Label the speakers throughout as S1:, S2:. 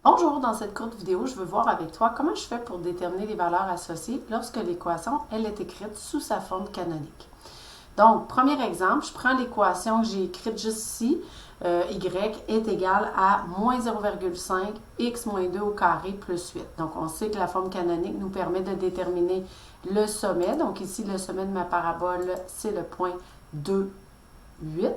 S1: Bonjour, dans cette courte vidéo, je veux voir avec toi comment je fais pour déterminer les valeurs associées lorsque l'équation, elle est écrite sous sa forme canonique. Donc, premier exemple, je prends l'équation que j'ai écrite juste ici, y est égal à moins 0,5 x moins 2 au carré plus 8. Donc, on sait que la forme canonique nous permet de déterminer le sommet. Donc, ici, le sommet de ma parabole, c'est le point 2, 8.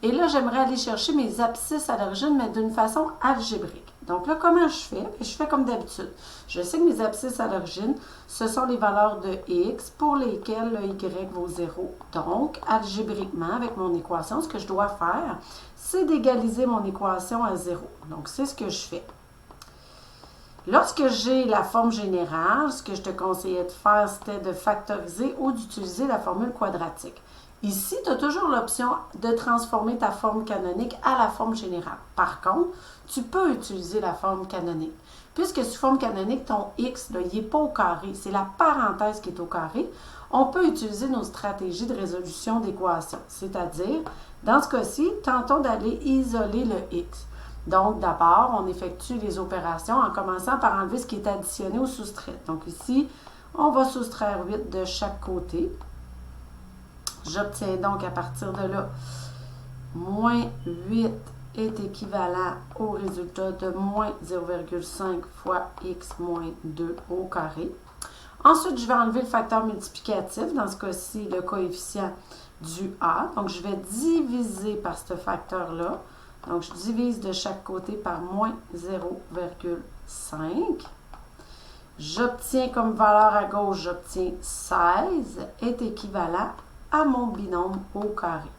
S1: Et là, j'aimerais aller chercher mes abscisses à l'origine, mais d'une façon algébrique. Donc là, comment je fais? Je fais comme d'habitude. Je sais que mes abscisses à l'origine, ce sont les valeurs de x pour lesquelles le y vaut 0. Donc, algébriquement, avec mon équation, ce que je dois faire, c'est d'égaliser mon équation à 0. Donc, c'est ce que je fais. Lorsque j'ai la forme générale, ce que je te conseillais de faire, c'était de factoriser ou d'utiliser la formule quadratique. Ici, tu as toujours l'option de transformer ta forme canonique à la forme générale. Par contre, tu peux utiliser la forme canonique. Puisque sous forme canonique, ton x, là, il n'est pas au carré, c'est la parenthèse qui est au carré, on peut utiliser nos stratégies de résolution d'équations. C'est-à-dire, dans ce cas-ci, tentons d'aller isoler le x. Donc, d'abord, on effectue les opérations en commençant par enlever ce qui est additionné ou soustrait. Donc ici, on va soustraire 8 de chaque côté. J'obtiens donc à partir de là, moins 8 est équivalent au résultat de moins 0,5 fois x moins 2 au carré. Ensuite, je vais enlever le facteur multiplicatif, dans ce cas-ci, le coefficient du a. Donc, je vais diviser par ce facteur-là. Donc, je divise de chaque côté par moins 0,5. J'obtiens comme valeur à gauche, j'obtiens 16 est équivalent à mon binôme au carré.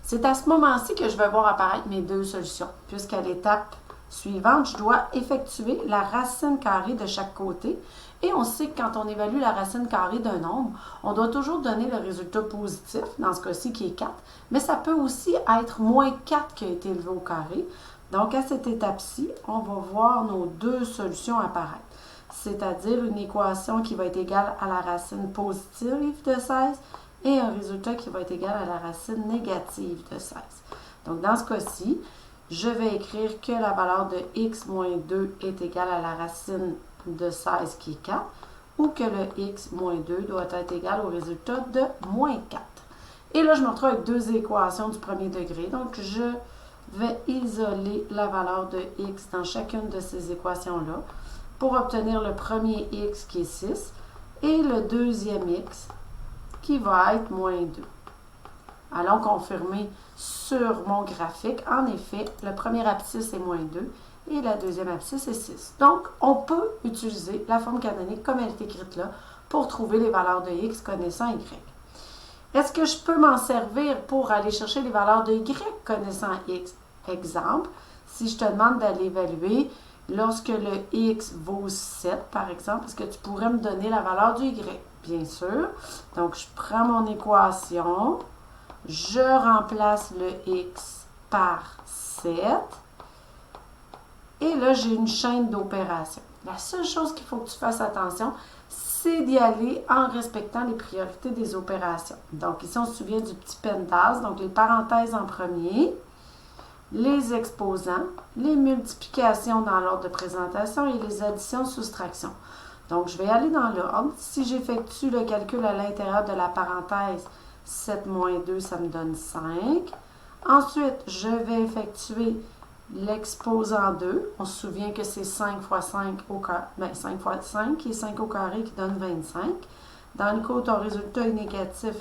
S1: C'est à ce moment-ci que je vais voir apparaître mes deux solutions, puisqu'à l'étape suivante, je dois effectuer la racine carrée de chaque côté. Et on sait que quand on évalue la racine carrée d'un nombre, on doit toujours donner le résultat positif, dans ce cas-ci qui est 4, mais ça peut aussi être moins 4 qui a été élevé au carré. Donc à cette étape-ci, on va voir nos deux solutions apparaître, c'est-à-dire une équation qui va être égale à la racine positive de 16 et un résultat qui va être égal à la racine négative de 16. Donc, dans ce cas-ci, je vais écrire que la valeur de x moins 2 est égale à la racine de 16 qui est 4, ou que le x moins 2 doit être égal au résultat de moins 4. Et là, je me retrouve avec deux équations du premier degré. Donc, je vais isoler la valeur de x dans chacune de ces équations-là pour obtenir le premier x qui est 6 et le deuxième x qui va être moins 2. Allons confirmer sur mon graphique. En effet, le premier abscisse est moins 2 et la deuxième abscisse est 6. Donc, on peut utiliser la forme canonique comme elle est écrite là pour trouver les valeurs de x connaissant y. Est-ce que je peux m'en servir pour aller chercher les valeurs de y connaissant x? Exemple, si je te demande d'aller évaluer lorsque le x vaut 7, par exemple, est-ce que tu pourrais me donner la valeur du y? Bien sûr. Donc, je prends mon équation, je remplace le x par 7, et là, j'ai une chaîne d'opérations. La seule chose qu'il faut que tu fasses attention, c'est d'y aller en respectant les priorités des opérations. Donc, ici, on se souvient du petit pentas, donc les parenthèses en premier, les exposants, les multiplications dans l'ordre de présentation et les additions-soustractions. Donc, je vais aller dans l'ordre. Si j'effectue le calcul à l'intérieur de la parenthèse, 7 moins 2, ça me donne 5. Ensuite, je vais effectuer l'exposant 2. On se souvient que c'est 5 fois 5 au carré, 5 fois 5 qui est 5 au carré qui donne 25. Dans le cas où ton résultat est négatif,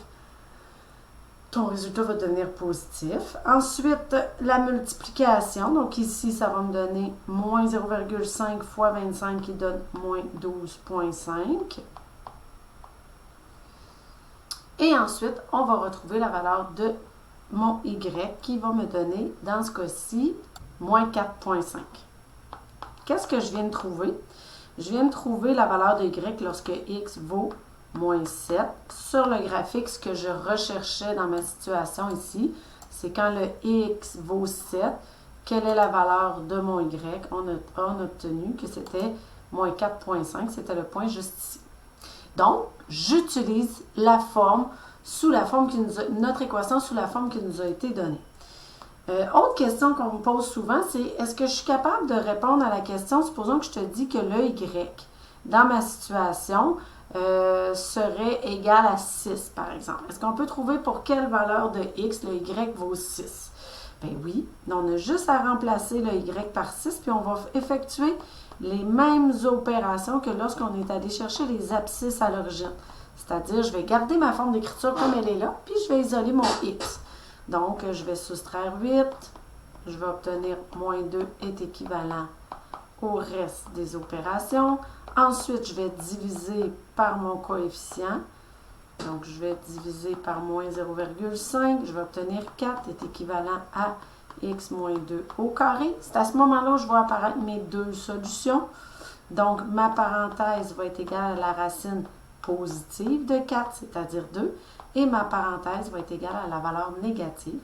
S1: ton résultat va devenir positif. Ensuite, la multiplication. Donc ici, ça va me donner moins 0,5 fois 25 qui donne moins 12,5. Et ensuite, on va retrouver la valeur de mon y qui va me donner, dans ce cas-ci, moins 4,5. Qu'est-ce que je viens de trouver? Je viens de trouver la valeur de y lorsque x vaut moins 7. Sur le graphique, ce que je recherchais dans ma situation ici, c'est quand le x vaut 7, quelle est la valeur de mon y? On a obtenu que c'était moins 4,5, c'était le point juste ici. Donc, j'utilise la forme sous la forme qui nous a, notre équation sous la forme qui nous a été donnée. Autre question qu'on me pose souvent, c'est est-ce que je suis capable de répondre à la question, supposons que je te dis que le Y, dans ma situation, serait égal à 6, par exemple. Est-ce qu'on peut trouver pour quelle valeur de X le Y vaut 6? Ben oui, on a juste à remplacer le Y par 6, puis on va effectuer les mêmes opérations que lorsqu'on est allé chercher les abscisses à l'origine. C'est-à-dire, je vais garder ma forme d'écriture comme elle est là, puis je vais isoler mon X. Donc, je vais soustraire 8, je vais obtenir moins 2 est équivalent au reste des opérations. Ensuite, je vais diviser par mon coefficient. Donc, je vais diviser par moins 0,5. Je vais obtenir 4 est équivalent à x moins 2 au carré. C'est à ce moment-là où je vois apparaître mes deux solutions. Donc, ma parenthèse va être égale à la racine positive de 4, c'est-à-dire 2. Et ma parenthèse va être égale à la valeur négative,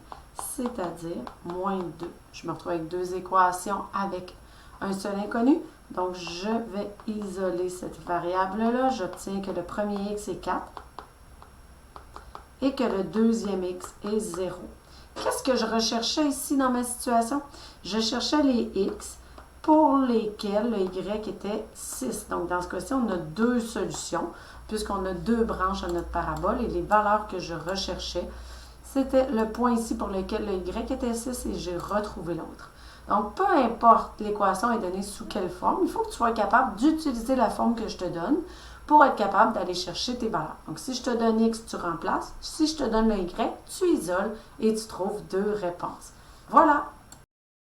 S1: c'est-à-dire moins 2. Je me retrouve avec deux équations avec un seul inconnu. Donc, je vais isoler cette variable-là. J'obtiens que le premier x est 4 et que le deuxième x est 0. Qu'est-ce que je recherchais ici dans ma situation? Je cherchais les x pour lesquels le y était 6. Donc, dans ce cas-ci, on a deux solutions, puisqu'on a deux branches à notre parabole, et les valeurs que je recherchais, c'était le point ici pour lequel le y était 6, et j'ai retrouvé l'autre. Donc, peu importe l'équation est donnée sous quelle forme, il faut que tu sois capable d'utiliser la forme que je te donne pour être capable d'aller chercher tes valeurs. Donc, si je te donne x, tu remplaces. Si je te donne le y, tu isoles et tu trouves deux réponses. Voilà!